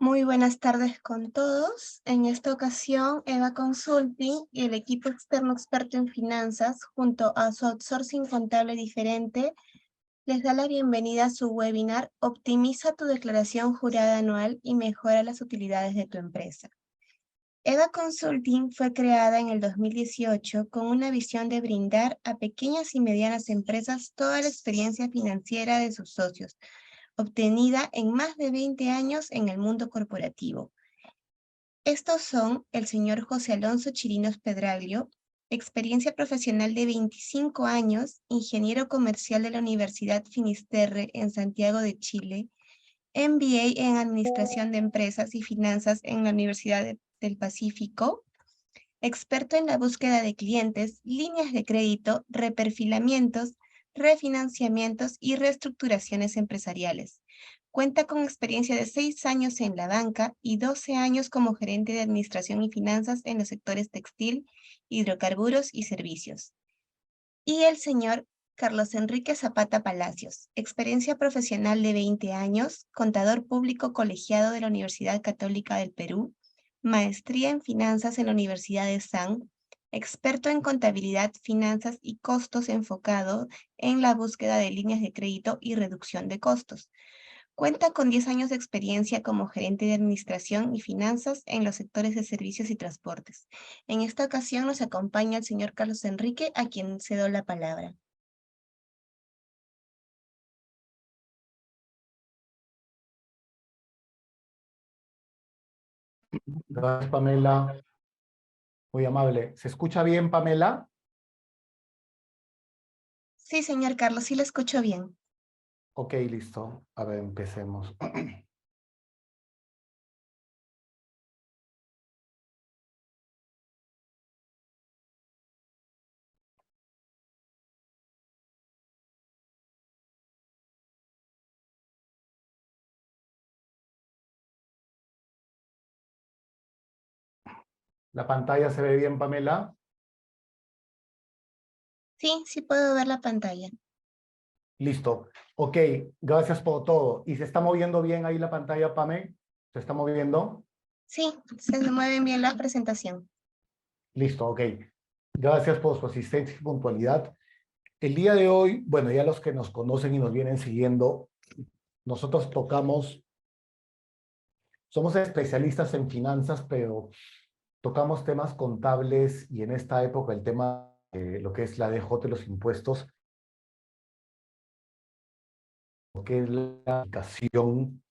Muy buenas tardes con todos. En esta ocasión, Eva Consulting y el equipo externo experto en finanzas, junto a su outsourcing contable diferente, les da la bienvenida a su webinar Optimiza tu declaración jurada anual y mejora las utilidades de tu empresa. Eva Consulting fue creada en el 2018 con una visión de brindar a pequeñas y medianas empresas toda la experiencia financiera de sus socios, obtenida en más de 20 años en el mundo corporativo. Estos son el señor José Alonso Chirinos Pedraglio, experiencia profesional de 25 años, ingeniero comercial de la Universidad Finisterre en Santiago de Chile, MBA en Administración de Empresas y Finanzas en la Universidad del Pacífico, experto en la búsqueda de clientes, líneas de crédito, reperfilamientos, refinanciamientos y reestructuraciones empresariales. Cuenta con experiencia de 6 años en la banca y 12 años como gerente de administración y finanzas en los sectores textil, hidrocarburos y servicios. Y el señor Carlos Enrique Zapata Palacios, experiencia profesional de 20 años, contador público colegiado de la Universidad Católica del Perú, maestría en finanzas en la Universidad de San, experto en contabilidad, finanzas y costos enfocado en la búsqueda de líneas de crédito y reducción de costos. Cuenta con 10 años de experiencia como gerente de administración y finanzas en los sectores de servicios y transportes. En esta ocasión nos acompaña el señor Carlos Enrique, a quien cedo la palabra. Gracias, Pamela. Muy amable. ¿Se escucha bien, Pamela? Sí, señor Carlos, sí lo escucho bien. Ok, listo. A ver, empecemos. ¿La pantalla se ve bien, Pamela? Sí, sí puedo ver la pantalla. Listo. Ok, gracias por todo. ¿Y se está moviendo bien ahí la pantalla, Pame? ¿Se está moviendo? Sí, se mueven bien la presentación. Listo, ok. Gracias por su asistencia y puntualidad. El día de hoy, bueno, ya los que nos conocen y nos vienen siguiendo, nosotros somos especialistas en finanzas, pero tocamos temas contables y en esta época el tema, lo que es la DJ, los impuestos, lo que es la aplicación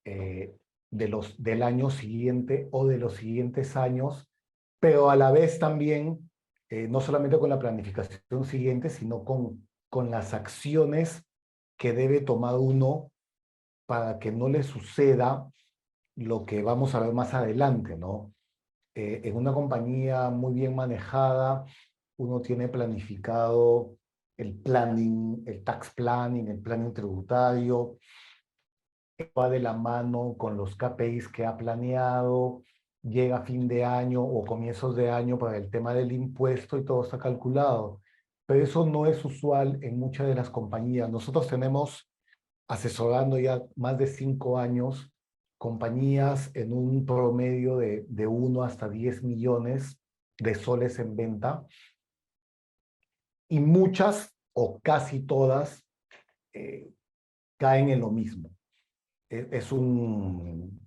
del año siguiente o de los siguientes años, pero a la vez también, no solamente con la planificación siguiente, sino con las acciones que debe tomar uno para que no le suceda lo que vamos a ver más adelante, ¿no? En una compañía muy bien manejada, uno tiene planificado el planning, el tax planning, el planning tributario, va de la mano con los KPIs que ha planeado, llega a fin de año o comienzos de año para el tema del impuesto y todo está calculado. Pero eso no es usual en muchas de las compañías. Nosotros tenemos asesorando ya más de 5 años compañías en un promedio de 1 hasta 10 millones de soles en venta y muchas o casi todas eh, caen en lo mismo. Es un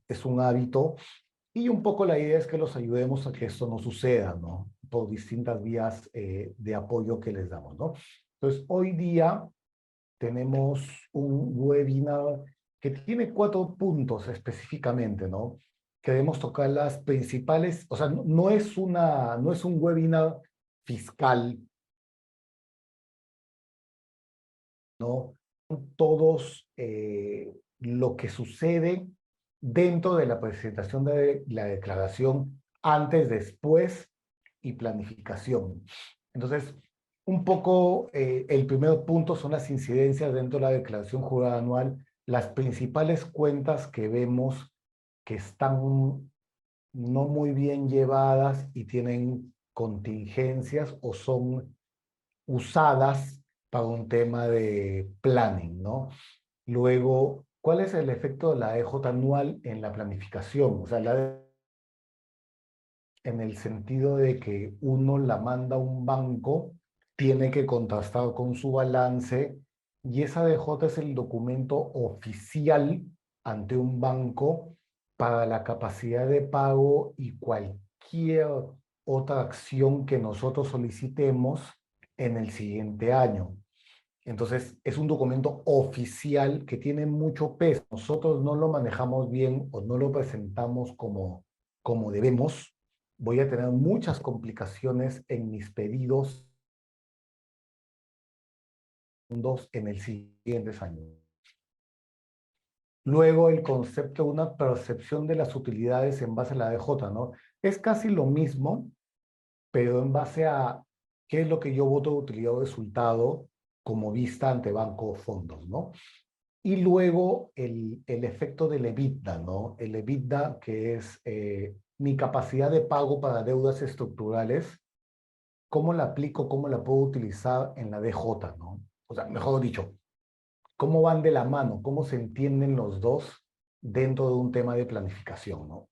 hábito y un poco la idea es que los ayudemos a que esto no suceda, ¿no? Por distintas vías de apoyo que les damos, ¿no? Entonces, hoy día tenemos un webinar que tiene 4 puntos específicamente, ¿no? Queremos tocar las principales, o sea, no es un webinar fiscal, ¿no? Todos lo que sucede dentro de la presentación de la declaración, antes, después y planificación. Entonces, un poco el primer punto son las incidencias dentro de la declaración jurada anual, las principales cuentas que vemos que están no muy bien llevadas y tienen contingencias o son usadas para un tema de planning, ¿no? Luego, ¿Cuál es el efecto de la EJ anual en la planificación? O sea, en el sentido de que uno la manda a un banco, tiene que contrastar con su balance, y esa DJ es el documento oficial ante un banco para la capacidad de pago y cualquier otra acción que nosotros solicitemos en el siguiente año. Entonces, es un documento oficial que tiene mucho peso. Nosotros no lo manejamos bien o no lo presentamos como debemos. Voy a tener muchas complicaciones en mis pedidos en el siguiente año. Luego, el concepto de una percepción de las utilidades en base a la DJ, ¿no? Es casi lo mismo, pero en base a qué es lo que yo voto de utilidad o resultado como vista ante banco o fondos, ¿no? Y luego el efecto del EBITDA, ¿no? El EBITDA, que es mi capacidad de pago para deudas estructurales, ¿cómo la aplico, cómo la puedo utilizar en la DJ, ¿no? O sea, mejor dicho, ¿cómo van de la mano? ¿Cómo se entienden los dos dentro de un tema de planificación, ¿no?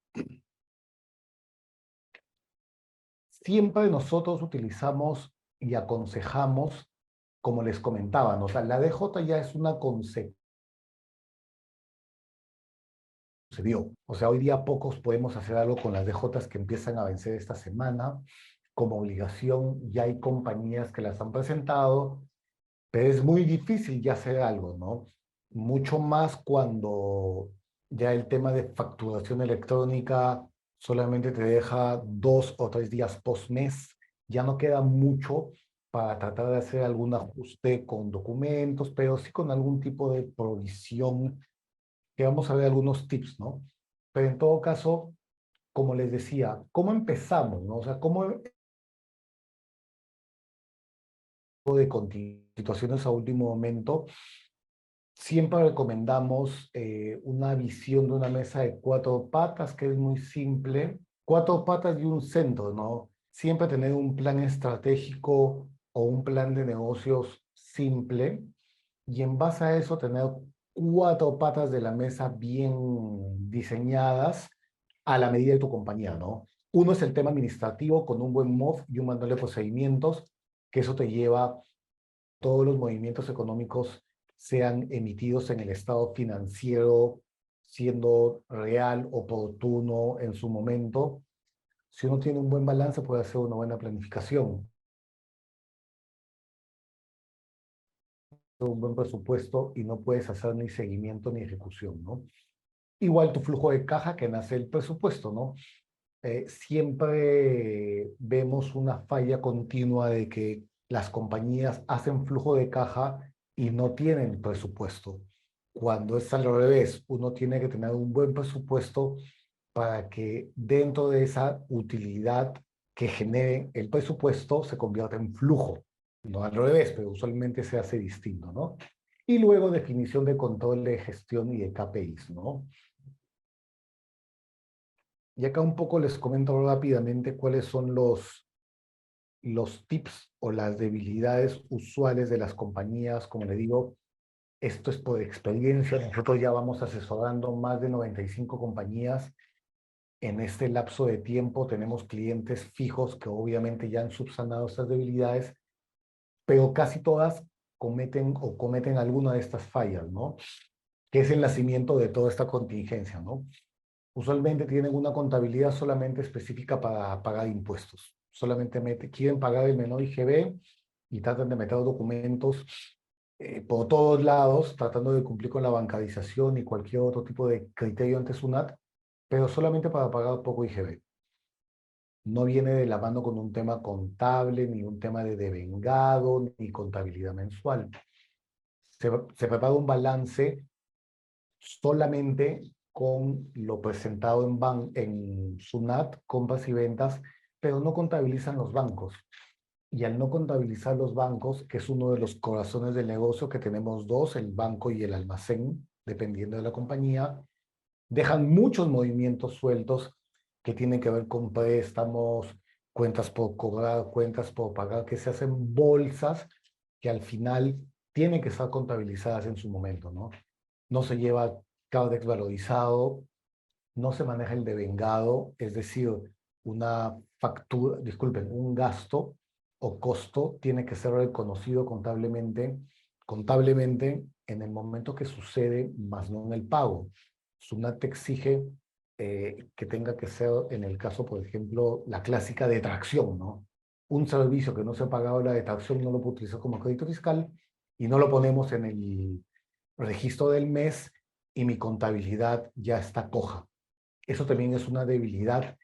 Siempre nosotros utilizamos y aconsejamos, como les comentaba, ¿no? O sea, la DJ ya es una concepción. Sucedió. O sea, hoy día pocos podemos hacer algo con las DJs que empiezan a vencer esta semana. Como obligación, ya hay compañías que las han presentado, pero es muy difícil ya hacer algo, ¿no? Mucho más cuando ya el tema de facturación electrónica solamente te deja 2 o 3 días post mes, ya no queda mucho para tratar de hacer algún ajuste con documentos, pero sí con algún tipo de provisión, que vamos a ver algunos tips, ¿no? Pero en todo caso, como les decía, ¿cómo empezamos, no? O sea, ¿cómo de situaciones a último momento? Siempre recomendamos una visión de una mesa de 4 patas, que es muy simple. 4 patas y un centro, ¿no? Siempre tener un plan estratégico o un plan de negocios simple, y en base a eso tener 4 patas de la mesa bien diseñadas a la medida de tu compañía, ¿no? Uno es el tema administrativo con un buen MOF y un manual de procedimientos, que eso te lleva todos los movimientos económicos sean emitidos en el estado financiero, siendo real, oportuno en su momento. Si uno tiene un buen balance, puede hacer una buena planificación, un buen presupuesto, y no puedes hacer ni seguimiento ni ejecución, ¿no? Igual tu flujo de caja que nace el presupuesto, ¿no? Siempre vemos una falla continua de que las compañías hacen flujo de caja y no tienen presupuesto. Cuando es al revés, uno tiene que tener un buen presupuesto para que dentro de esa utilidad que genere el presupuesto se convierta en flujo. No al revés, pero usualmente se hace distinto, ¿no? Y luego definición de control de gestión y de KPIs, ¿no? Y acá un poco les comento rápidamente cuáles son los tips o las debilidades usuales de las compañías. Como le digo, esto es por experiencia. Nosotros ya vamos asesorando más de 95 compañías. En este lapso de tiempo tenemos clientes fijos que obviamente ya han subsanado estas debilidades, pero casi todas cometen alguna de estas fallas, ¿no? Que es el nacimiento de toda esta contingencia, ¿no? Usualmente tienen una contabilidad solamente específica para pagar impuestos. Solamente quieren pagar el menor IGB y tratan de meter documentos por todos lados, tratando de cumplir con la bancarización y cualquier otro tipo de criterio ante SUNAT, pero solamente para pagar poco IGB. No viene de la mano con un tema contable, ni un tema de devengado, ni contabilidad mensual. Se prepara un balance solamente con lo presentado en SUNAT, compras y ventas, pero no contabilizan los bancos. Y al no contabilizar los bancos, que es uno de los corazones del negocio, que tenemos dos, el banco y el almacén, dependiendo de la compañía, dejan muchos movimientos sueltos que tienen que ver con préstamos, cuentas por cobrar, cuentas por pagar, que se hacen bolsas que al final tienen que estar contabilizadas en su momento, ¿no? no se lleva CAUDEX valorizado, no se maneja el devengado, es decir, una factura, disculpen, un gasto o costo tiene que ser reconocido contablemente en el momento que sucede, más no en el pago. SUNAT te exige que tenga que ser, en el caso, por ejemplo, la clásica detracción, ¿no? Un servicio que no se ha pagado la detracción no lo puedo utilizar como crédito fiscal y no lo ponemos en el registro del mes y mi contabilidad ya está coja. Eso también es una debilidad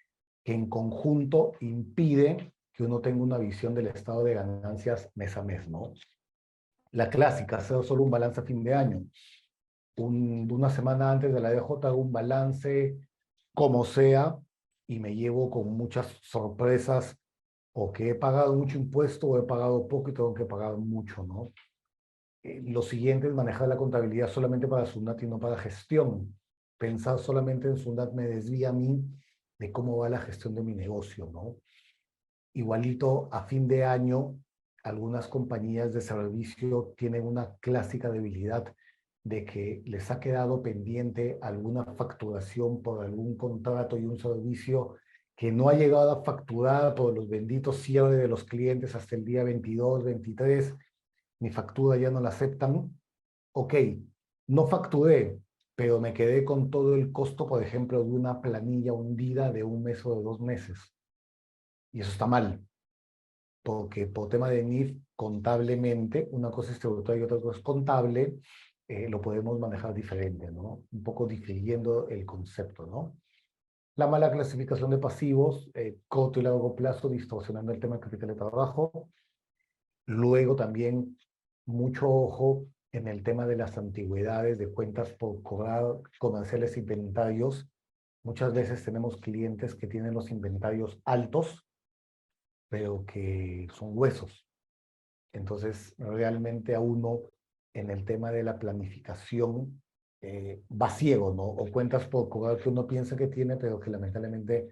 que en conjunto impide que uno tenga una visión del estado de ganancias mes a mes, ¿no? La clásica, hacer solo un balance a fin de año. Una semana antes de la DJ hago un balance como sea y me llevo con muchas sorpresas o que he pagado mucho impuesto o he pagado poco y tengo que pagar mucho, ¿no? Lo siguiente es manejar la contabilidad solamente para SUNAT y no para gestión. Pensar solamente en SUNAT me desvía a mí de cómo va la gestión de mi negocio, ¿no? Igualito, a fin de año, algunas compañías de servicio tienen una clásica debilidad de que les ha quedado pendiente alguna facturación por algún contrato y un servicio que no ha llegado a facturar por los benditos cierres de los clientes hasta el día 22, 23, mi factura ya no la aceptan. Ok, no facturé, pero me quedé con todo el costo, por ejemplo, de una planilla hundida de un mes o de 2 meses. Y eso está mal, porque por tema de NIF, contablemente, una cosa es tributaria y otra cosa es contable, lo podemos manejar diferente, ¿no? Un poco difiriendo el concepto, ¿no? La mala clasificación de pasivos, corto y largo plazo, distorsionando el tema de capital de trabajo. Luego también mucho ojo en el tema de las antigüedades de cuentas por cobrar comerciales e inventarios. Muchas veces tenemos clientes que tienen los inventarios altos, pero que son huesos. Entonces, realmente a uno en el tema de la planificación va ciego, ¿no? O cuentas por cobrar que uno piensa que tiene, pero que lamentablemente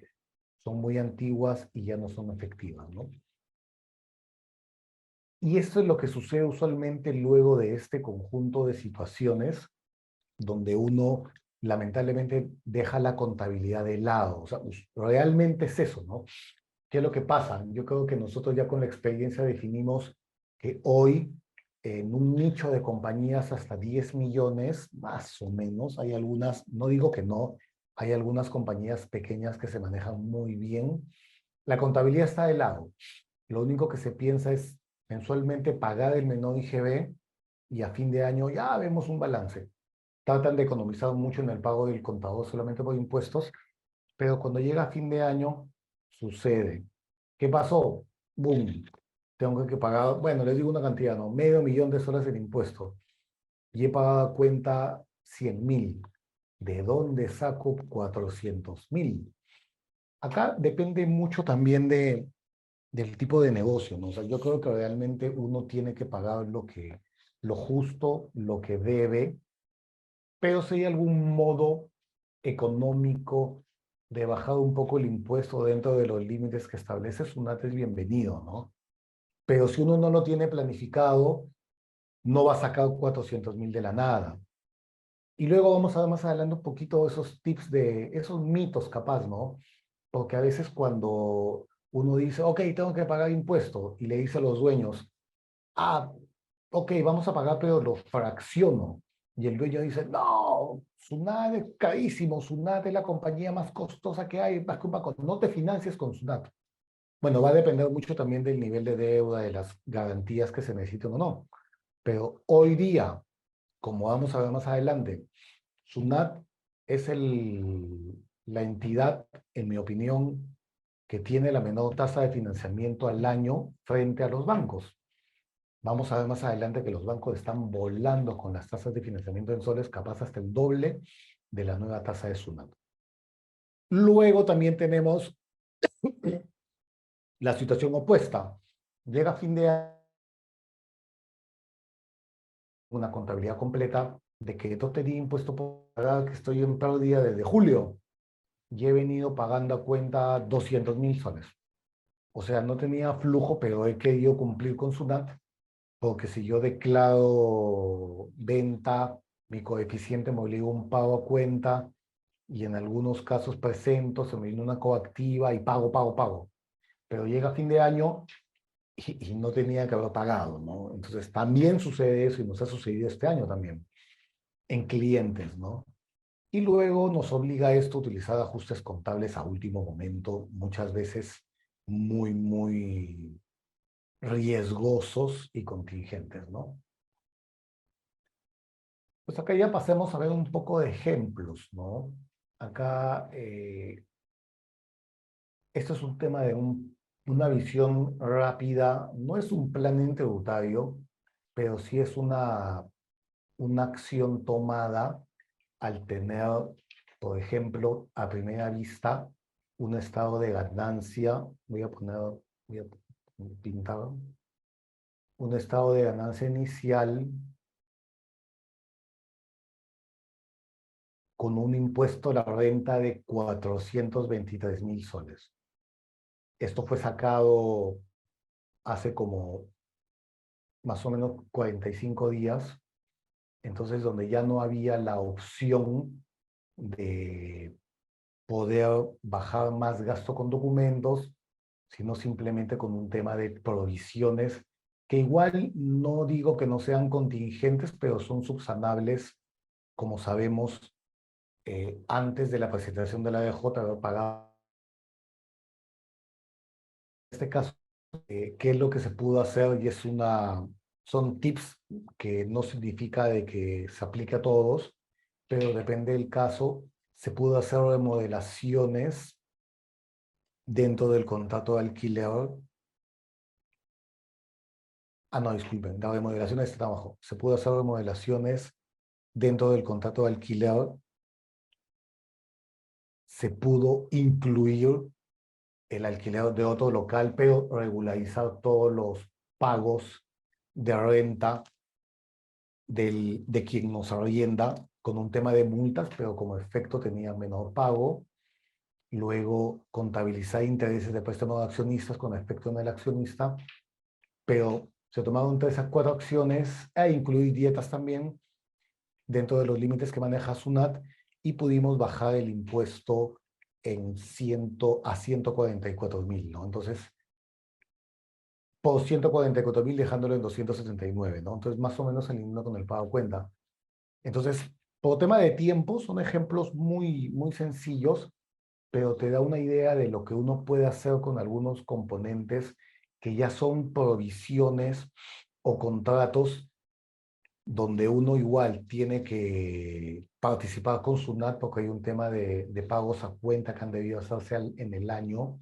son muy antiguas y ya no son efectivas, ¿no? Y esto es lo que sucede usualmente luego de este conjunto de situaciones donde uno lamentablemente deja la contabilidad de lado. O sea, realmente es eso, ¿no? ¿Qué es lo que pasa? Yo creo que nosotros ya con la experiencia definimos que hoy en un nicho de compañías hasta 10 millones, más o menos, hay algunas, no digo que no, hay algunas compañías pequeñas que se manejan muy bien. La contabilidad está de lado. Lo único que se piensa es mensualmente pagar el menor IGB y a fin de año ya vemos un balance. Tratan de economizar mucho en el pago del contador solamente por impuestos, pero cuando llega a fin de año sucede. ¿Qué pasó? ¡Boom! Tengo que pagar, bueno, les digo una cantidad, ¿no? $500,000 en impuestos y he pagado a cuenta 100,000. ¿De dónde saco 400,000? Acá depende mucho también del tipo de negocio, ¿no? O sea, yo creo que realmente uno tiene que pagar lo justo, lo que debe, pero si hay algún modo económico de bajar un poco el impuesto dentro de los límites que establece SUNAT es bienvenido, ¿no? Pero si uno no lo tiene planificado, no va a sacar 400,000 de la nada. Y luego vamos a ver más adelante un poquito esos tips de esos mitos capaz, ¿no? Porque a veces cuando uno dice, ok, tengo que pagar impuesto, y le dice a los dueños, ah, ok, vamos a pagar, pero lo fracciono. Y el dueño dice, no, Sunat es carísimo, Sunat es la compañía más costosa que hay, más que un banco, no te financies con Sunat. Bueno, va a depender mucho también del nivel de deuda, de las garantías que se necesiten o no. Pero hoy día, como vamos a ver más adelante, SUNAT es la entidad, en mi opinión, que tiene la menor tasa de financiamiento al año frente a los bancos. Vamos a ver más adelante que los bancos están volando con las tasas de financiamiento en soles, capaz hasta el doble de la nueva tasa de SUNAT. Luego también tenemos la situación opuesta. Llega fin de año, una contabilidad completa de que no tenía impuesto por pagar, que estoy en pérdida desde julio y he venido pagando a cuenta 200,000 soles. O sea, no tenía flujo, pero he querido cumplir con SUNAT, porque si yo declaro venta mi coeficiente me obliga a un pago a cuenta y en algunos casos presento, se me viene una coactiva y pago. Pero llega fin de año y no tenía que haber pagado, ¿no? Entonces también sucede eso y nos ha sucedido este año también en clientes, ¿no? Y luego nos obliga esto a utilizar ajustes contables a último momento, muchas veces muy riesgosos y contingentes, ¿no? Pues acá ya pasemos a ver un poco de ejemplos, ¿no? Acá, esto es un tema de una visión rápida, no es un plan tributario, pero sí es una acción tomada al tener, por ejemplo, a primera vista, un estado de ganancia, voy a pintar, un estado de ganancia inicial con un impuesto a la renta de 423.000 soles. Esto fue sacado hace como más o menos 45 días, entonces donde ya no había la opción de poder bajar más gasto con documentos, sino simplemente con un tema de provisiones, que igual no digo que no sean contingentes, pero son subsanables, como sabemos, antes de la presentación de la DJ, haber pagado. En este caso, ¿qué es lo que se pudo hacer? Y son tips que no significa de que se aplique a todos, pero depende del caso. Se pudo hacer remodelaciones dentro del contrato de alquiler. Ah, no, disculpen, la remodelación está abajo. Se pudo hacer remodelaciones dentro del contrato de alquiler. Se pudo incluir el alquiler de otro local, pero regularizar todos los pagos de renta de quien nos arrienda con un tema de multas, pero como efecto tenía menor pago. Luego contabilizar intereses de préstamo de accionistas con efecto en el accionista, pero se tomaron 3 a 4 acciones e incluir dietas también dentro de los límites que maneja SUNAT y pudimos bajar el impuesto a 144.000, ¿no? Entonces, por 144.000 dejándolo en 279, ¿no? Entonces, más o menos alineando con el pago a cuenta. Entonces, por tema de tiempo, son ejemplos muy sencillos, pero te da una idea de lo que uno puede hacer con algunos componentes que ya son provisiones o contratos donde uno igual tiene que participar con SUNAT porque hay un tema de pagos a cuenta que han debido hacerse en el año,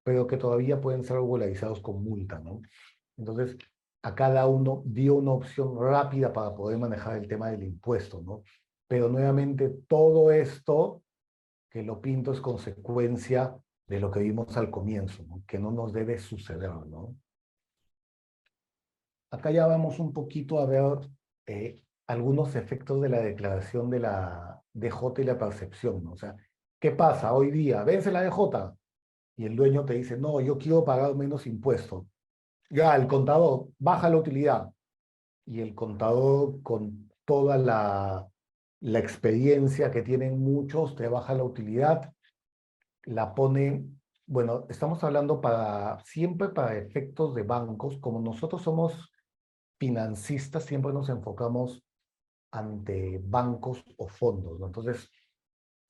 pero que todavía pueden ser regularizados con multa, ¿no? Entonces, a cada uno dio una opción rápida para poder manejar el tema del impuesto, ¿no? Pero nuevamente, todo esto que lo pinto es consecuencia de lo que vimos al comienzo, ¿no? Que no nos debe suceder, ¿no? Acá ya vamos un poquito a ver algunos efectos de la declaración de la DJ y la percepción, ¿no? O sea, ¿qué pasa hoy día? Vence la DJ y el dueño te dice, no, yo quiero pagar menos impuestos. Ya, el contador baja la utilidad y el contador con toda la experiencia que tienen muchos te baja la utilidad, la pone, bueno, estamos hablando siempre para efectos de bancos, como nosotros somos financistas, siempre nos enfocamos ante bancos o fondos, ¿no? Entonces,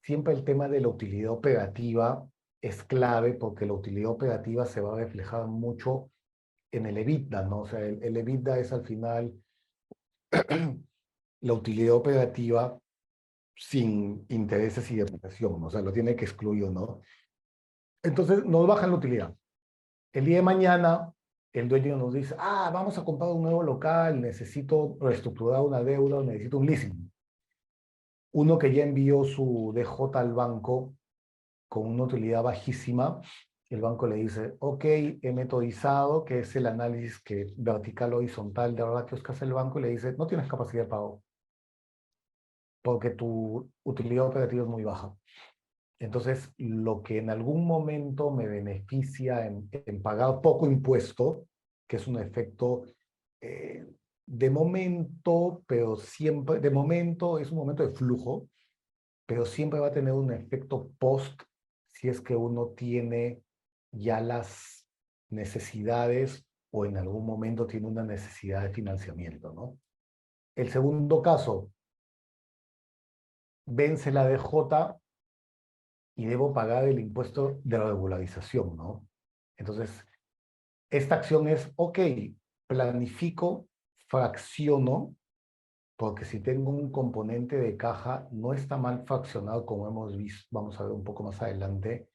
siempre el tema de la utilidad operativa es clave porque la utilidad operativa se va a reflejar mucho en el EBITDA, ¿no? O sea, el EBITDA es al final la utilidad operativa sin intereses y depreciación, ¿no? O sea, lo tiene que excluir, ¿no? Entonces, nos bajan la utilidad. El día de mañana, el dueño nos dice, vamos a comprar un nuevo local, necesito reestructurar una deuda, necesito un leasing. Uno que ya envió su DJ al banco con una utilidad bajísima, el banco le dice, ok, he metodizado, que es el análisis vertical horizontal de ratios que hace el banco, y le dice, no tienes capacidad de pago, porque tu utilidad operativa es muy baja. Entonces, lo que en algún momento me beneficia en pagar poco impuesto, que es un efecto De momento, pero siempre, de momento es un momento de flujo, pero siempre va a tener un efecto post si es que uno tiene ya las necesidades o en algún momento tiene una necesidad de financiamiento, ¿no? El segundo caso, vence la DJ y debo pagar el impuesto de regularización, ¿no? Entonces, esta acción es, ok, planifico, fracciono, porque si tengo un componente de caja, no está mal fraccionado como hemos visto, vamos a ver un poco más adelante,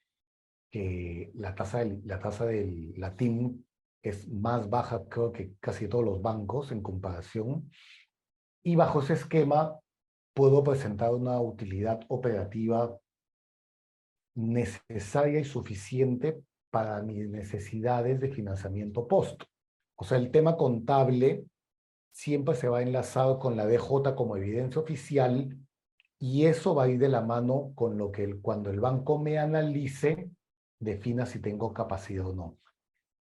que la tasa del la TIM es más baja, creo que casi todos los bancos en comparación, y bajo ese esquema puedo presentar una utilidad operativa necesaria y suficiente para mis necesidades de financiamiento post. O sea, el tema contable siempre se va enlazado con la DJ como evidencia oficial y eso va a ir de la mano con lo que cuando el banco me analice, defina si tengo capacidad o no.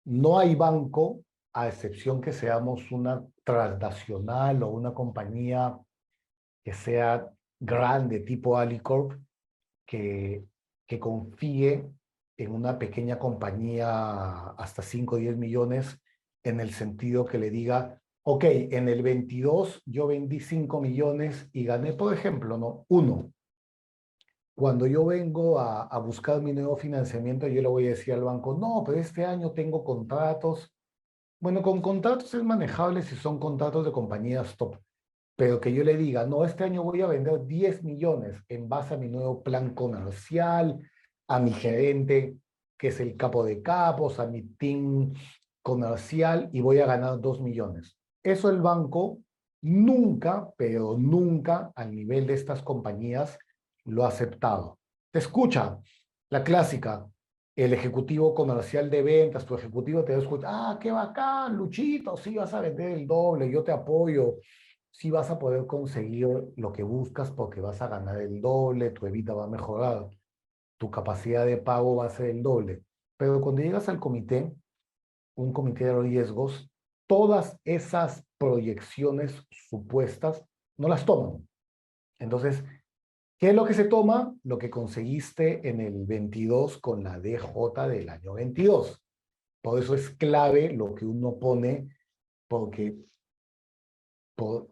No hay banco, a excepción que seamos una transnacional o una compañía que sea grande tipo Alicorp, que, que confíe en una pequeña compañía hasta 5 o 10 millones en el sentido que le diga, ok, en el 22 yo vendí 5 millones y gané, por ejemplo, ¿no? Uno. Cuando yo vengo a buscar mi nuevo financiamiento, yo le voy a decir al banco, no, pero este año tengo contratos. Bueno, con contratos es manejable si son contratos de compañías top, pero que yo le diga, no, este año voy a vender 10 millones en base a mi nuevo plan comercial, a mi gerente, que es el capo de capos, a mi team comercial, y voy a ganar 2 millones. Eso el banco nunca, pero nunca al nivel de estas compañías lo ha aceptado. Te escucha, la clásica, el ejecutivo comercial de ventas, tu ejecutivo te escucha, ah, qué bacán, Luchito, sí vas a vender el doble, yo te apoyo, sí vas a poder conseguir lo que buscas porque vas a ganar el doble, tu EBITDA va a mejorar, tu capacidad de pago va a ser el doble. Pero cuando llegas al comité, un comité de riesgos, todas esas proyecciones supuestas no las toman. Entonces, ¿qué es lo que se toma? Lo que conseguiste en el 22 con la DJ del año 22. Por eso es clave lo que uno pone, porque por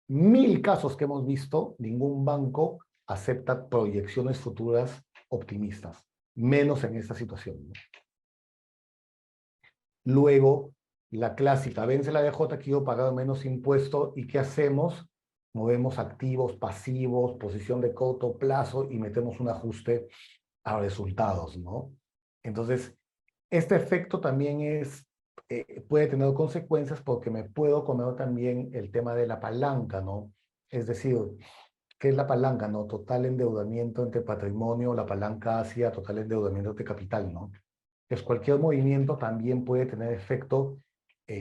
1000 casos que hemos visto, ningún banco acepta proyecciones futuras optimistas, menos en esta situación, ¿no? Luego, la clásica, vence la DJ, quiero pagar menos impuesto, ¿y qué hacemos? Movemos activos, pasivos, posición de corto plazo y metemos un ajuste a resultados, ¿no? Entonces, este efecto también puede tener consecuencias porque me puedo comer también el tema de la palanca, ¿no? Es decir, ¿qué es la palanca, no? Total endeudamiento entre patrimonio, la palanca hacia total endeudamiento entre capital, ¿no? Pues cualquier movimiento también puede tener efecto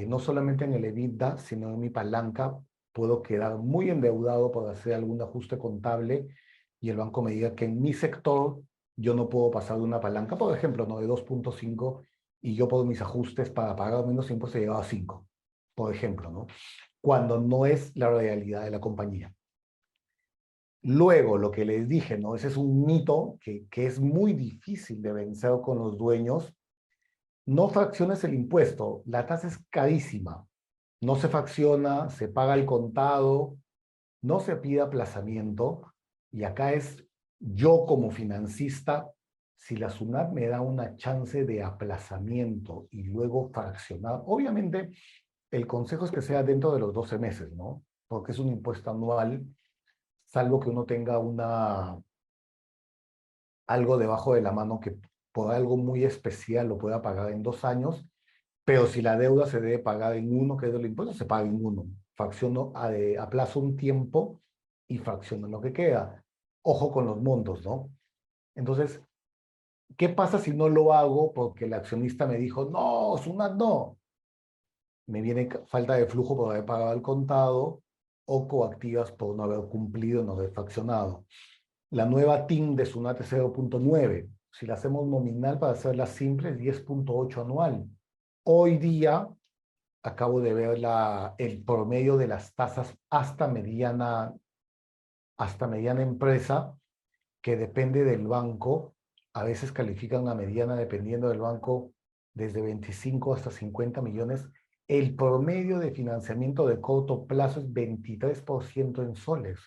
no solamente en el EBITDA, sino en mi palanca. Puedo quedar muy endeudado por hacer algún ajuste contable y el banco me diga que en mi sector yo no puedo pasar de una palanca, por ejemplo, no de 2.5 y yo por mis ajustes para pagar menos impuestos he llegado a 5, por ejemplo, ¿no? Cuando no es la realidad de la compañía. Luego, lo que les dije, ¿no? Ese es un mito que es muy difícil de vencer con los dueños. No fracciones el impuesto, la tasa es carísima. No se fracciona, se paga el contado, no se pide aplazamiento. Y acá es yo como financista, si la SUNAT me da una chance de aplazamiento y luego fraccionar, obviamente el consejo es que sea dentro de los 12 meses, ¿no? Porque es un impuesto anual, salvo que uno tenga algo debajo de la mano que por algo muy especial lo pueda pagar en 2 años, pero si la deuda se debe pagar en uno, que es el impuesto, se paga en uno. Fracciono, aplazo un tiempo y fracciono lo que queda. Ojo con los montos, ¿no? Entonces, ¿qué pasa si no lo hago porque el accionista me dijo, no, Sunat, no? Me viene falta de flujo por haber pagado el contado o coactivas por no haber cumplido, no haber fraccionado. La nueva TIN de Sunat es 0.9. Si la hacemos nominal para hacerla simple, es 10.8 anual. Hoy día acabo de ver el promedio de las tasas hasta mediana empresa, que depende del banco. A veces califican a mediana dependiendo del banco desde 25 hasta 50 millones. El promedio de financiamiento de corto plazo es 23% en soles.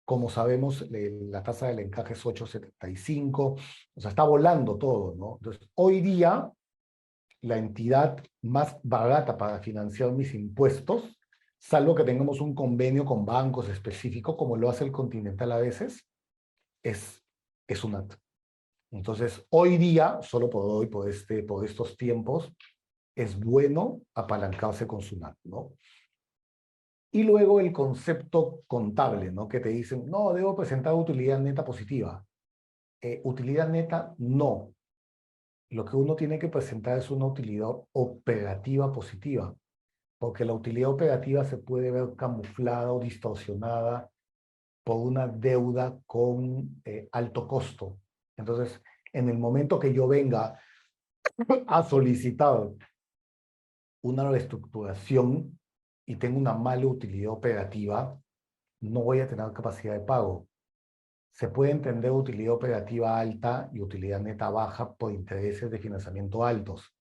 Como sabemos, la tasa del encaje es 8,75, o sea, está volando todo, ¿no? Entonces, hoy día, la entidad más barata para financiar mis impuestos, salvo que tengamos un convenio con bancos específicos, como lo hace el Continental a veces, es SUNAT. Entonces, hoy día, solo por hoy, por estos tiempos, es bueno apalancarse con SUNAT, ¿no? Y luego el concepto contable, ¿no? Que te dicen, no, debo presentar utilidad neta positiva. Utilidad neta, no. Lo que uno tiene que presentar es una utilidad operativa positiva, porque la utilidad operativa se puede ver camuflada o distorsionada por una deuda con alto costo. Entonces, en el momento que yo venga a solicitar una reestructuración y tengo una mala utilidad operativa, no voy a tener capacidad de pago. Se puede entender utilidad operativa alta y utilidad neta baja por intereses de financiamiento altos.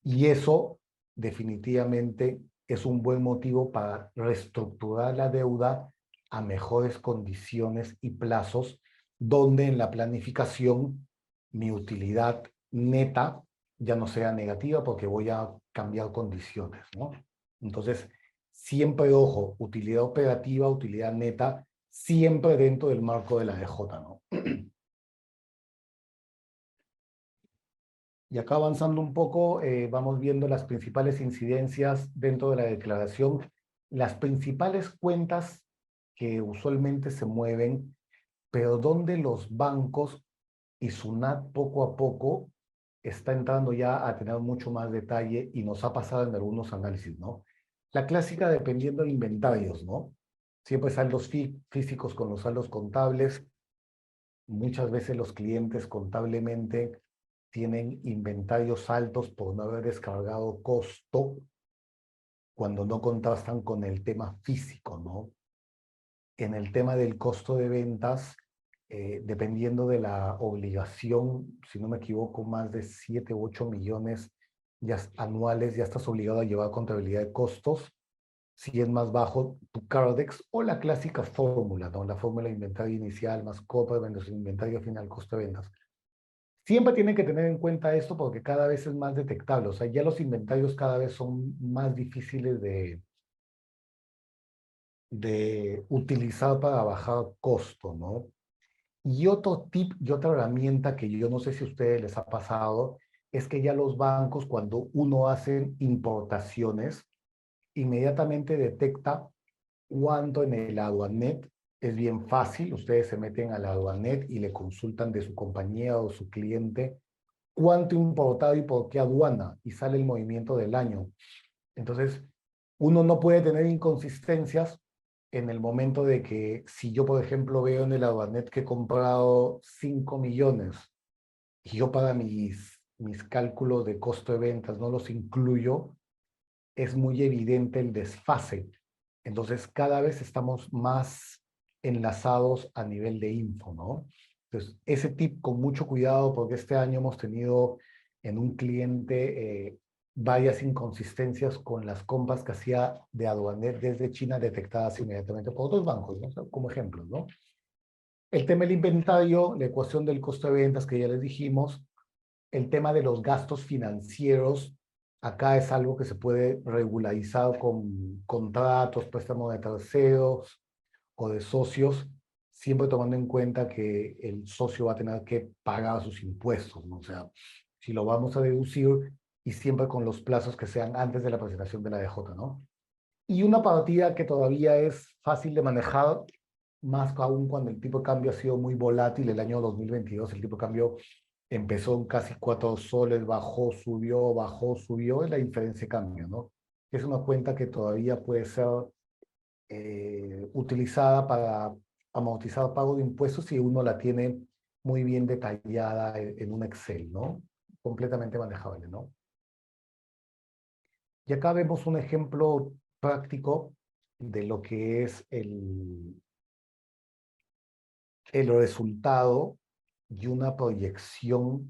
Y eso definitivamente es un buen motivo para reestructurar la deuda a mejores condiciones y plazos, donde en la planificación mi utilidad neta ya no sea negativa porque voy a cambiar condiciones, ¿no? Entonces, siempre, ojo, utilidad operativa, utilidad neta, siempre dentro del marco de la DJ, ¿no? Y acá avanzando un poco, vamos viendo las principales incidencias dentro de la declaración. Las principales cuentas que usualmente se mueven, pero donde los bancos y SUNAT poco a poco está entrando ya a tener mucho más detalle y nos ha pasado en algunos análisis, ¿no? La clásica dependiendo de inventarios, ¿no? Siempre saldos físicos con los saldos contables. Muchas veces los clientes contablemente tienen inventarios altos por no haber descargado costo cuando no contrastan con el tema físico, ¿no? En el tema del costo de ventas, dependiendo de la obligación, si no me equivoco, más de 7 u 8 millones ya anuales, ya estás obligado a llevar contabilidad de costos. Si es más bajo, tu Cardex o la clásica fórmula, ¿no? La fórmula de inventario inicial más compra menos inventario final, costo de ventas. Siempre tienen que tener en cuenta esto porque cada vez es más detectable. O sea, ya los inventarios cada vez son más difíciles de utilizar para bajar costo, ¿no? Y otro tip y otra herramienta que yo no sé si a ustedes les ha pasado es que ya los bancos, cuando uno hace importaciones, inmediatamente detecta cuánto en el Aduanet. Es bien fácil, ustedes se meten al Aduanet y le consultan de su compañía o su cliente cuánto importado y por qué aduana, y sale el movimiento del año. Entonces, uno no puede tener inconsistencias en el momento de que si yo, por ejemplo, veo en el Aduanet que he comprado 5 millones y yo para mis cálculos de costo de ventas no los incluyo, es muy evidente el desfase. Entonces, cada vez estamos más enlazados a nivel de info, ¿no? Entonces, ese tip con mucho cuidado, porque este año hemos tenido en un cliente varias inconsistencias con las compras que hacía de Aduanet desde China detectadas inmediatamente por otros bancos, ¿no? O sea, como ejemplos, ¿no? El tema del inventario, la ecuación del costo de ventas que ya les dijimos, el tema de los gastos financieros, acá es algo que se puede regularizar con contratos, préstamos de terceros o de socios, siempre tomando en cuenta que el socio va a tener que pagar sus impuestos, ¿no? O sea, si lo vamos a deducir y siempre con los plazos que sean antes de la presentación de la DJ, ¿no? Y una partida que todavía es fácil de manejar, más aún cuando el tipo de cambio ha sido muy volátil. El año 2022 el tipo de cambio empezó en casi 4 soles, bajó, subió, es la diferencia de cambio, ¿no? Es una cuenta que todavía puede ser utilizada para amortizar pago de impuestos si uno la tiene muy bien detallada en un Excel, ¿no? Completamente manejable, ¿no? Y acá vemos un ejemplo práctico de lo que es el resultado y una proyección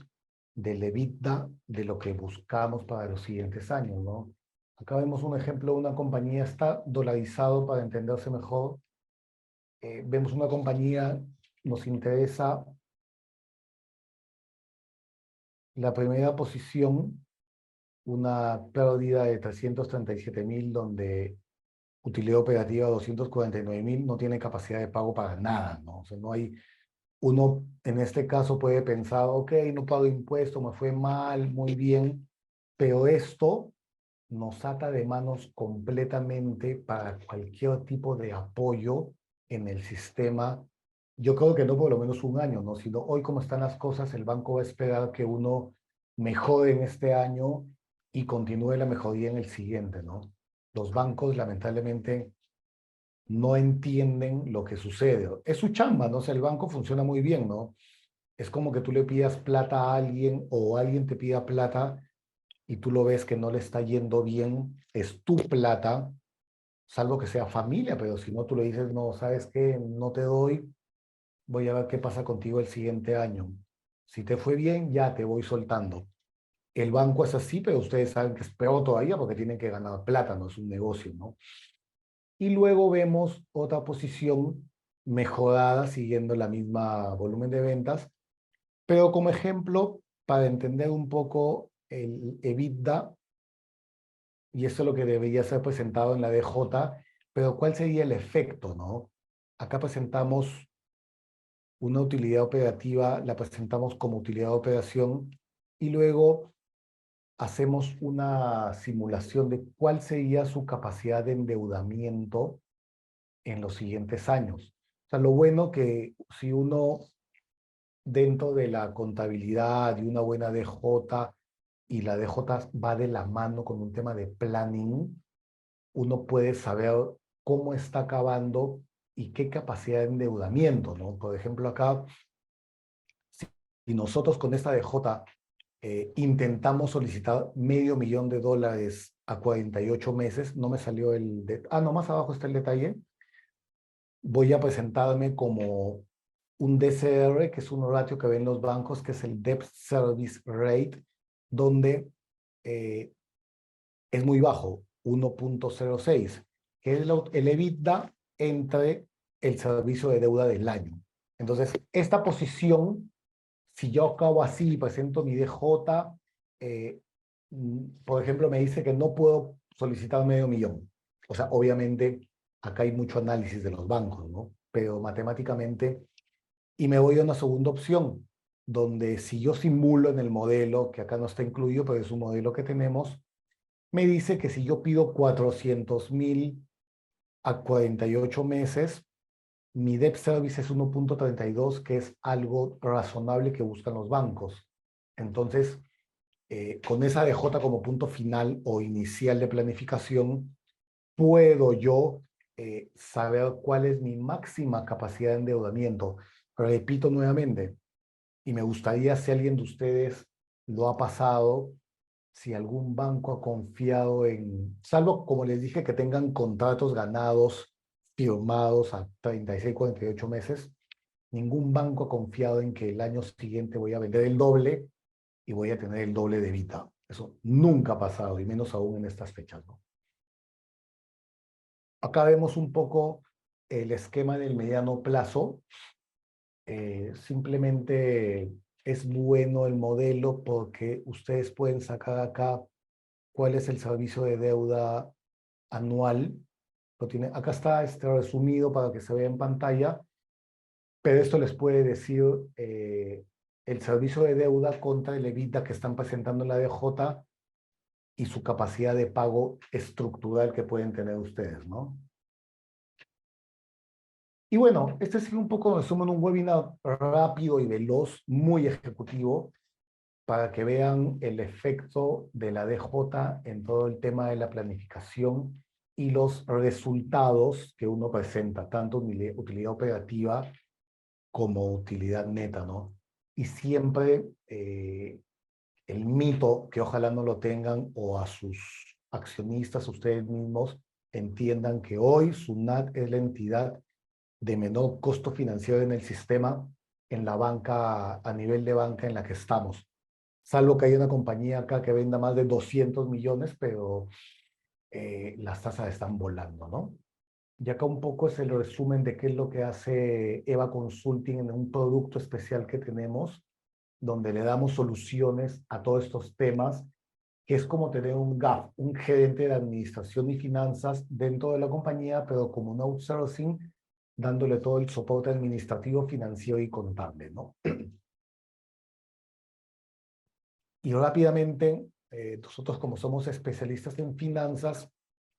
del EBITDA de lo que buscamos para los siguientes años, ¿no? Acá vemos un ejemplo de una compañía, está dolarizado para entenderse mejor. Vemos una compañía, nos interesa la primera posición, una pérdida de 337.000, donde utilidad operativa 249.000, no tiene capacidad de pago para nada, ¿no? O sea, no hay, uno en este caso puede pensar, ok, no pago impuestos, me fue mal, muy bien, pero esto nos ata de manos completamente para cualquier tipo de apoyo en el sistema. Yo creo que no por lo menos un año, ¿no? Sino hoy como están las cosas, el banco va a esperar que uno mejore en este año y continúe la mejoría en el siguiente, ¿no? Los bancos lamentablemente no entienden lo que sucede. Es su chamba, ¿no? O sea, el banco funciona muy bien, ¿no? Es como que tú le pidas plata a alguien o alguien te pida plata y tú lo ves que no le está yendo bien, es tu plata, salvo que sea familia, pero si no tú le dices, no, ¿sabes qué? No te doy, voy a ver qué pasa contigo el siguiente año. Si te fue bien, ya te voy soltando. El banco es así, pero ustedes saben que es peor todavía porque tienen que ganar plata, no es un negocio, ¿no? Y luego vemos otra posición mejorada siguiendo la misma volumen de ventas, pero como ejemplo, para entender un poco el EBITDA, y eso es lo que debería ser presentado en la DJ, pero ¿cuál sería el efecto, no? Acá presentamos una utilidad operativa, la presentamos como utilidad de operación y luego hacemos una simulación de cuál sería su capacidad de endeudamiento en los siguientes años. O sea, lo bueno que si uno dentro de la contabilidad y una buena DJ, y la DJ va de la mano con un tema de planning, uno puede saber cómo está acabando y qué capacidad de endeudamiento, ¿no? Por ejemplo, acá, si nosotros con esta DJ intentamos solicitar $500,000 a 48 meses, no me salió no, más abajo está el detalle, voy a presentarme como un DCR, que es un ratio que ven los bancos, que es el Debt Service Rate, donde eh, es muy bajo, 1.06, que es el EBITDA entre el servicio de deuda del año. Entonces, esta posición, si yo acabo así y presento mi DJ, por ejemplo, me dice que no puedo solicitar $500,000. O sea, obviamente, acá hay mucho análisis de los bancos, ¿no? Pero matemáticamente, y me voy a una segunda opción, donde si yo simulo en el modelo, que acá no está incluido, pero es un modelo que tenemos, me dice que si yo pido 400,000 a 48 meses, mi debt service es 1.32, que es algo razonable que buscan los bancos. Entonces, con esa DJ como punto final o inicial de planificación, puedo yo saber cuál es mi máxima capacidad de endeudamiento. Repito nuevamente, y me gustaría si alguien de ustedes lo ha pasado, si algún banco ha confiado en, salvo como les dije, que tengan contratos ganados, firmados a 36, 48 meses, ningún banco ha confiado en que el año siguiente voy a vender el doble y voy a tener el doble de vida. Eso nunca ha pasado, y menos aún en estas fechas, ¿no? Acá vemos un poco el esquema del mediano plazo. Simplemente es bueno el modelo porque ustedes pueden sacar acá cuál es el servicio de deuda anual. Acá está resumido para que se vea en pantalla, pero esto les puede decir el servicio de deuda contra el EBITDA que están presentando en la DJ y su capacidad de pago estructural que pueden tener ustedes, ¿no? Y bueno, este es un poco resumen, un webinar rápido y veloz, muy ejecutivo, para que vean el efecto de la DJ en todo el tema de la planificación y los resultados que uno presenta, tanto utilidad operativa como utilidad neta, ¿no? Y siempre el mito, que ojalá no lo tengan, o accionistas, ustedes mismos, entiendan que hoy SUNAT es la entidad de menor costo financiero en el sistema, en la banca, a nivel de banca en la que estamos. Salvo que haya una compañía acá que venda más de 200 millones, pero las tasas están volando, ¿no? Y acá un poco es el resumen de qué es lo que hace Eva Consulting en un producto especial que tenemos, donde le damos soluciones a todos estos temas, que es como tener un GAF, un gerente de administración y finanzas dentro de la compañía, pero como un outsourcing, dándole todo el soporte administrativo, financiero y contable, ¿no? Y rápidamente, nosotros como somos especialistas en finanzas,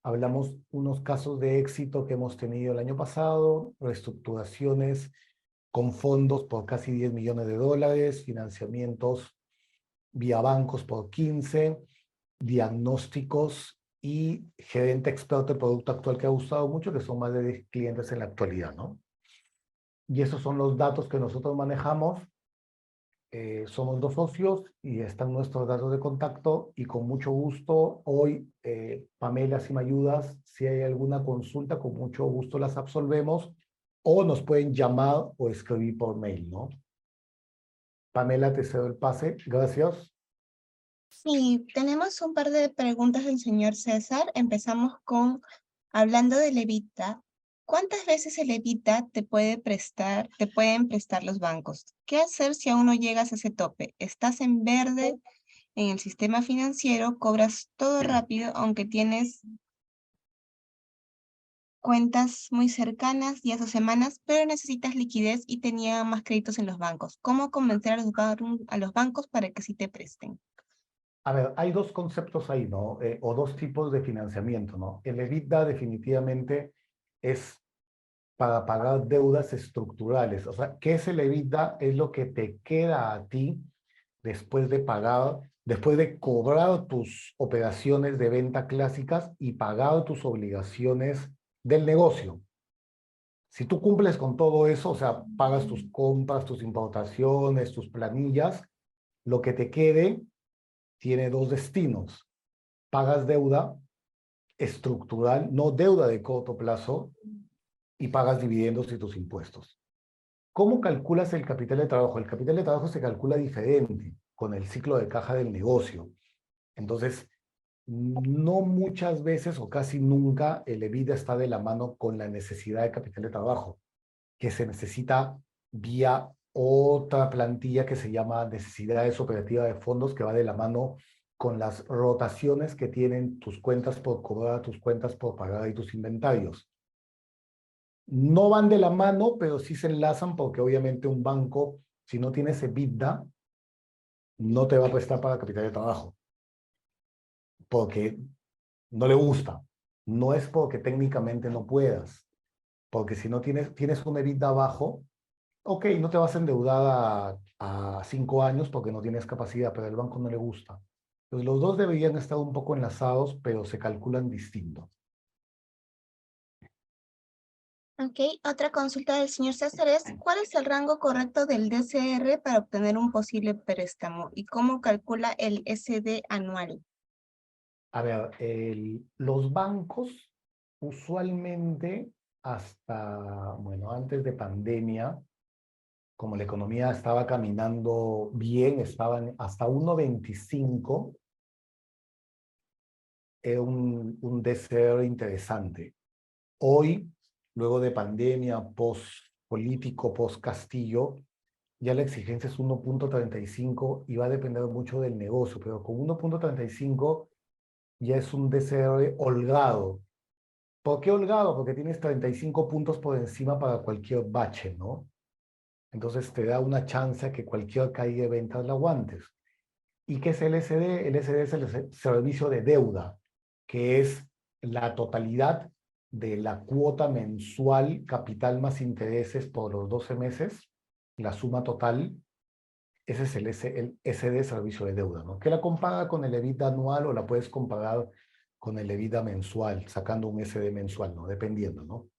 hablamos unos casos de éxito que hemos tenido el año pasado, reestructuraciones con fondos por casi 10 millones de dólares, financiamientos vía bancos por 15, diagnósticos y gerente experto del producto actual que ha gustado mucho, que son más de 10 clientes en la actualidad, ¿no? Y esos son los datos que nosotros manejamos. Somos dos socios y están nuestros datos de contacto y con mucho gusto hoy, Pamela, si me ayudas, si hay alguna consulta, con mucho gusto las absolvemos o nos pueden llamar o escribir por mail, ¿no? Pamela, te cedo el pase. Gracias. Sí, tenemos un par de preguntas del señor César. Empezamos con, hablando del EBITDA, ¿cuántas veces el EBITDA te pueden prestar los bancos? ¿Qué hacer si aún no llegas a ese tope? Estás en verde en el sistema financiero, cobras todo rápido, aunque tienes cuentas muy cercanas, días o semanas, pero necesitas liquidez y te niegan más créditos en los bancos. ¿Cómo convencer a los bancos para que sí te presten? A ver, hay dos conceptos ahí, ¿no? O dos tipos de financiamiento, ¿no? El EBITDA definitivamente es para pagar deudas estructurales. O sea, ¿qué es el EBITDA? Es lo que te queda a ti después de pagar, después de cobrar tus operaciones de venta clásicas y pagar tus obligaciones del negocio. Si tú cumples con todo eso, o sea, pagas tus compras, tus importaciones, tus planillas, lo que te quede tiene dos destinos. Pagas deuda estructural, no deuda de corto plazo, y pagas dividendos y tus impuestos. ¿Cómo calculas el capital de trabajo? El capital de trabajo se calcula diferente con el ciclo de caja del negocio. Entonces, no muchas veces o casi nunca el EBITDA está de la mano con la necesidad de capital de trabajo, que se necesita vía otra plantilla que se llama necesidades operativas de fondos, que va de la mano con las rotaciones que tienen tus cuentas por cobrar, tus cuentas por pagar y tus inventarios. No van de la mano, pero sí se enlazan porque obviamente un banco, si no tiene ese EBITDA, no te va a prestar para capital de trabajo, porque no le gusta. No es porque técnicamente no puedas, porque si no tienes un EBITDA bajo, ok, no te vas a endeudar a 5 años porque no tienes capacidad, pero al banco no le gusta. Entonces los dos deberían estar un poco enlazados, pero se calculan distinto. Ok, otra consulta del señor César es, ¿cuál es el rango correcto del DCR para obtener un posible préstamo? ¿Y cómo calcula el SD anual? A ver, los bancos usualmente hasta, bueno, antes de pandemia, como la economía estaba caminando bien, estaban hasta 1.25, era un DCR interesante. Hoy, luego de pandemia, post-político, post-Castillo, ya la exigencia es 1.35 y va a depender mucho del negocio, pero con 1.35 ya es un DCR holgado. ¿Por qué holgado? Porque tienes 35 puntos por encima para cualquier bache, ¿no? Entonces te da una chance a que cualquier caída de ventas la aguantes. ¿Y qué es el SD? El SD es el servicio de deuda, que es la totalidad de la cuota mensual, capital más intereses por los 12 meses, la suma total. Ese es el SD, servicio de deuda, ¿no? Que la compara con el EBITDA anual o la puedes comparar con el EBITDA mensual, sacando un SD mensual, ¿no? Dependiendo, ¿no?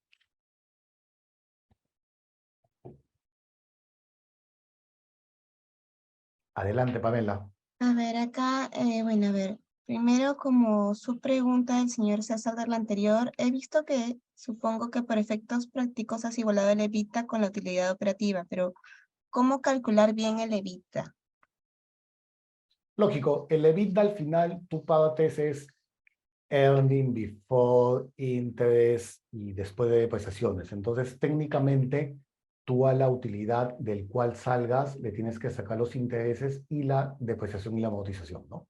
Adelante, Pamela. A ver, acá, bueno, a ver. Primero, como su pregunta del señor César de la anterior, he visto que supongo que por efectos prácticos has igualado el EBITDA con la utilidad operativa, pero ¿cómo calcular bien el EBITDA? Lógico, el EBITDA al final, tú partes es earning before interest y después de depreciaciones. Entonces, técnicamente, tú a la utilidad del cual salgas, le tienes que sacar los intereses y la depreciación y la amortización, ¿no?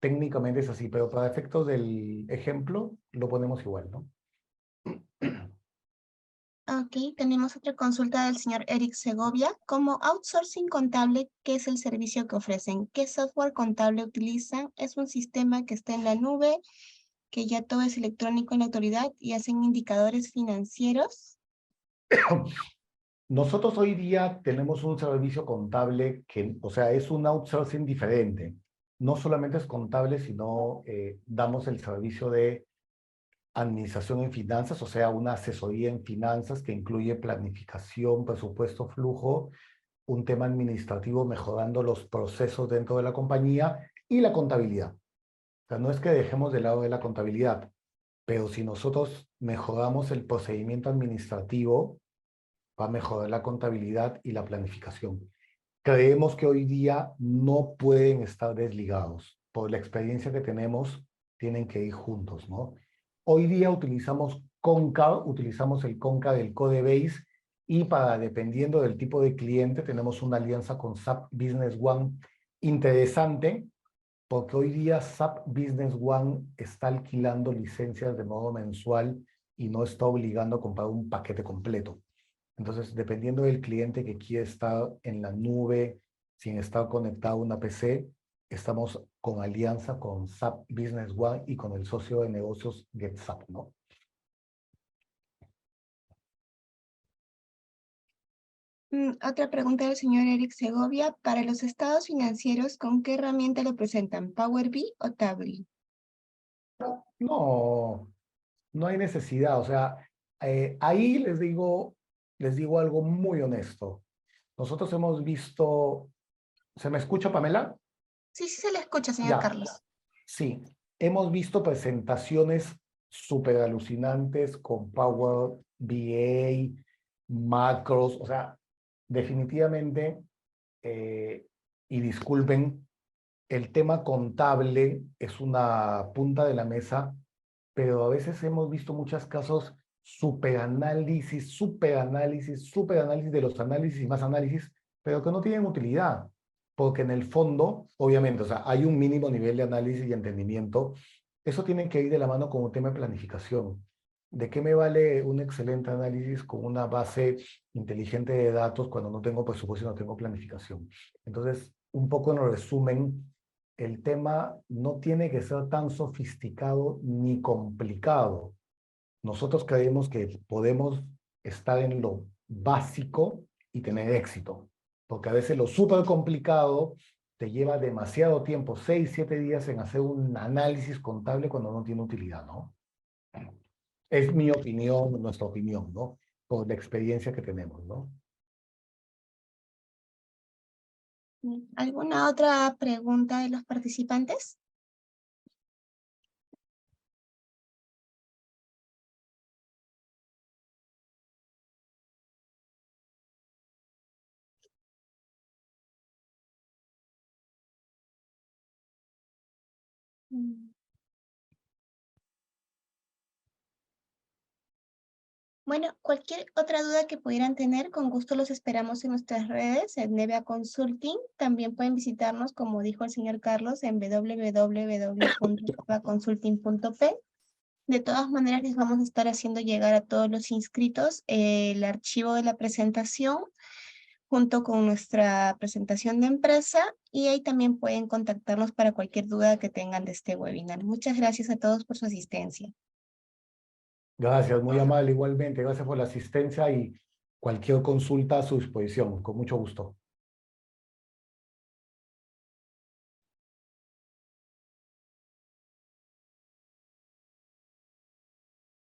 Técnicamente es así, pero para efectos del ejemplo, lo ponemos igual, ¿no? Ok, tenemos otra consulta del señor Eric Segovia. Como outsourcing contable, ¿qué es el servicio que ofrecen? ¿Qué software contable utilizan? ¿Es un sistema que está en la nube, que ya todo es electrónico en la autoridad y hacen indicadores financieros? Nosotros hoy día tenemos un servicio contable que, o sea, es un outsourcing diferente. No solamente es contable, sino damos el servicio de administración en finanzas, o sea, una asesoría en finanzas que incluye planificación, presupuesto, flujo, un tema administrativo mejorando los procesos dentro de la compañía y la contabilidad. O sea, no es que dejemos de lado de la contabilidad, pero si nosotros mejoramos el procedimiento administrativo, va a mejorar la contabilidad y la planificación. Creemos que hoy día no pueden estar desligados. Por la experiencia que tenemos, tienen que ir juntos, ¿no? Hoy día utilizamos Concur, utilizamos el Concur del Codebase y para, dependiendo del tipo de cliente, tenemos una alianza con SAP Business One interesante, porque hoy día SAP Business One está alquilando licencias de modo mensual y no está obligando a comprar un paquete completo. Entonces, dependiendo del cliente que quiere estar en la nube, sin estar conectado a una PC, estamos con alianza con SAP Business One y con el socio de negocios GetSAP, ¿no? Otra pregunta del señor Eric Segovia. Para los estados financieros, ¿con qué herramienta lo presentan? ¿Power BI o Tably? No, no hay necesidad. O sea, ahí les digo algo muy honesto. Nosotros hemos visto, ¿se me escucha, Pamela? Sí, sí se le escucha, señor Ya, Carlos. sí. Hemos visto presentaciones súper alucinantes con Power BI, macros, o sea, definitivamente, y disculpen, el tema contable es una punta de la mesa, pero a veces hemos visto muchos casos super análisis de los análisis y más análisis, pero que no tienen utilidad, porque en el fondo, obviamente, o sea, hay un mínimo nivel de análisis y entendimiento. Eso tiene que ir de la mano con un tema de planificación. ¿De qué me vale un excelente análisis con una base inteligente de datos cuando no tengo presupuesto y no tengo planificación? Entonces, un poco en resumen, el tema no tiene que ser tan sofisticado ni complicado. Nosotros creemos que podemos estar en lo básico y tener éxito, porque a veces lo súper complicado te lleva demasiado tiempo, 6, 7 días en hacer un análisis contable cuando no tiene utilidad, ¿no? Es mi opinión, nuestra opinión, ¿no? Por la experiencia que tenemos, ¿no? ¿Alguna otra pregunta de los participantes? Mm. Bueno, cualquier otra duda que pudieran tener, con gusto los esperamos en nuestras redes, en Nevia Consulting. También pueden visitarnos, como dijo el señor Carlos, en www.nevaconsulting.p. De todas maneras, les vamos a estar haciendo llegar a todos los inscritos el archivo de la presentación junto con nuestra presentación de empresa y ahí también pueden contactarnos para cualquier duda que tengan de este webinar. Muchas gracias a todos por su asistencia. Gracias, muy amable igualmente. Gracias por la asistencia y cualquier consulta a su disposición. Con mucho gusto.